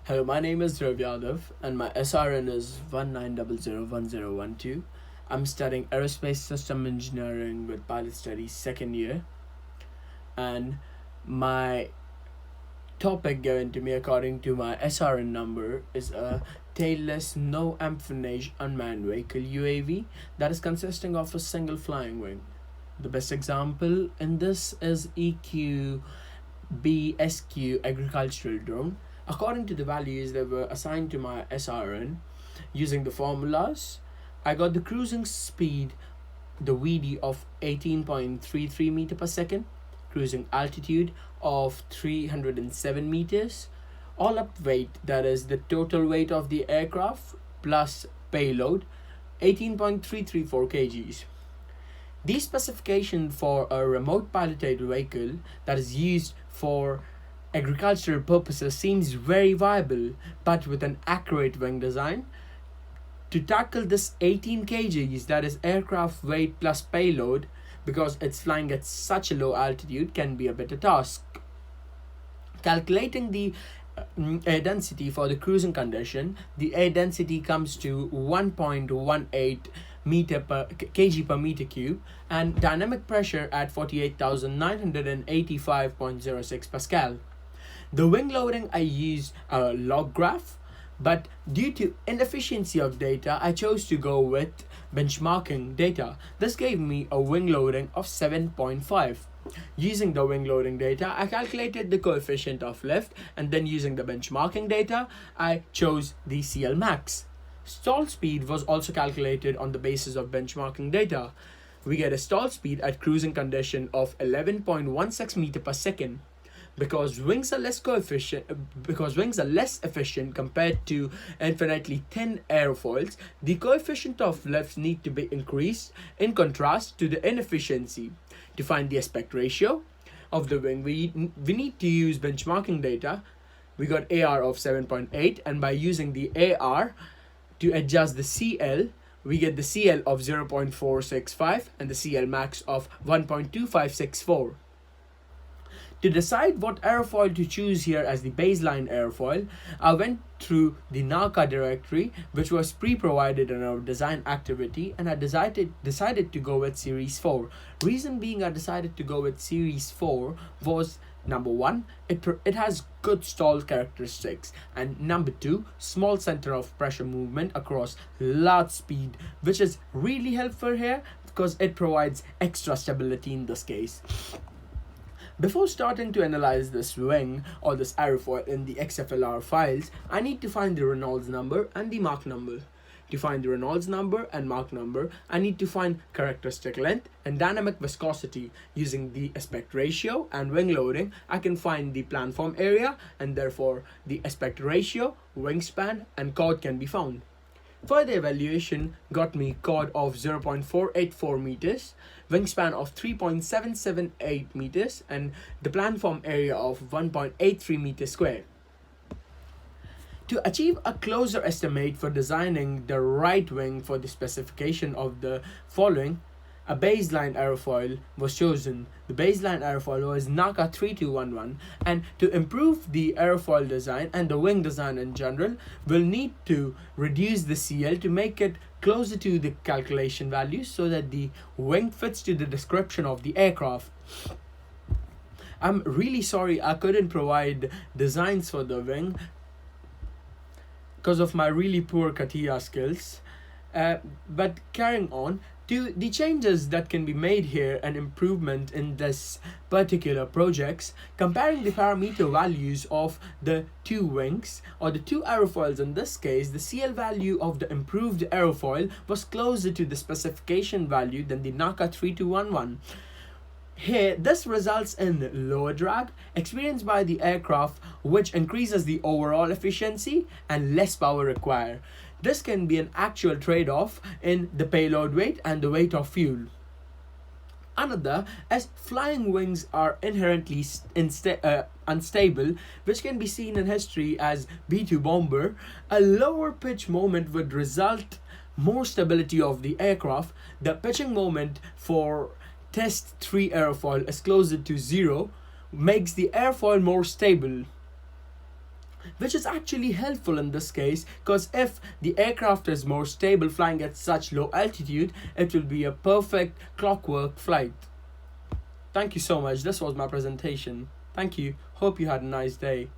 Hello, my name is Rav Yadav and my SRN is 19001012. I'm studying Aerospace System Engineering with Pilot Studies second year, and my topic given to me according to my SRN number is a tailless, no empennage unmanned vehicle UAV that is consisting of a single flying wing. The best example in this is EQBSQ agricultural drone. According to the values that were assigned to my SRN, using the formulas, I got the cruising speed, the VD of 18.33 meter per second, cruising altitude of 307 meters, all up weight, that is the total weight of the aircraft plus payload, 18.334 kgs. These specifications for a remote piloted vehicle that is used for agricultural purposes seems very viable, but with an accurate wing design, to tackle this 18 kgs, that is aircraft weight plus payload, because it's flying at such a low altitude, can be a better task. Calculating the air density for the cruising condition, the air density comes to 1.18 meter per kg per meter cube, and dynamic pressure at 48,985.06 Pascal. The wing loading, I used a log graph, but due to inefficiency of data, I chose to go with benchmarking data. This gave me a wing loading of 7.5. Using the wing loading data, I calculated the coefficient of lift, and then using the benchmarking data, I chose the CL max. Stall speed was also calculated on the basis of benchmarking data. We get a stall speed at cruising condition of 11.16 meter per second. Because wings are less efficient compared to infinitely thin aerofoils, the coefficient of lifts need to be increased in contrast to the inefficiency. To find the aspect ratio of the wing, we need to use benchmarking data. We got AR of 7.8, and by using the AR to adjust the CL, we get the CL of 0.465 and the CL max of 1.2564. To decide what aerofoil to choose here as the baseline aerofoil, I went through the NACA directory, which was pre-provided in our design activity, and I decided to go with Series 4. Reason being I decided to go with Series 4 was, number one, it has good stall characteristics, and number two, small center of pressure movement across large speed, which is really helpful here because it provides extra stability in this case. Before starting to analyze this wing or this aerofoil in the XFLR files, I need to find the Reynolds number and the Mach number. To find the Reynolds number and Mach number, I need to find characteristic length and dynamic viscosity. Using the aspect ratio and wing loading, I can find the planform area, and therefore the aspect ratio, wingspan and chord can be found. Further evaluation got me chord of 0.484 meters, wingspan of 3.778 meters, and the planform area of 1.83 meters square. To achieve a closer estimate for designing the right wing for the specification of the following, a baseline aerofoil was chosen. The baseline aerofoil was NACA 3211, and to improve the aerofoil design and the wing design in general, we'll need to reduce the CL to make it closer to the calculation values so that the wing fits to the description of the aircraft. I'm really sorry I couldn't provide designs for the wing because of my really poor CATIA skills, but carrying on to the changes that can be made here and improvement in this particular projects, comparing the parameter values of the two wings or the two aerofoils. In this case, the CL value of the improved aerofoil was closer to the specification value than the NACA 3211. Here, this results in lower drag experienced by the aircraft, which increases the overall efficiency and less power required. This can be an actual trade-off in the payload weight and the weight of fuel. Another, as flying wings are inherently unstable, which can be seen in history as B-2 bomber, a lower pitch moment would result more stability of the aircraft. The pitching moment for Test 3 aerofoil is closer to 0, makes the airfoil more stable. which is actually helpful in this case, because if the aircraft is more stable flying at such low altitude, it will be a perfect clockwork flight. Thank you so much. This was my presentation. Thank you. Hope you had a nice day.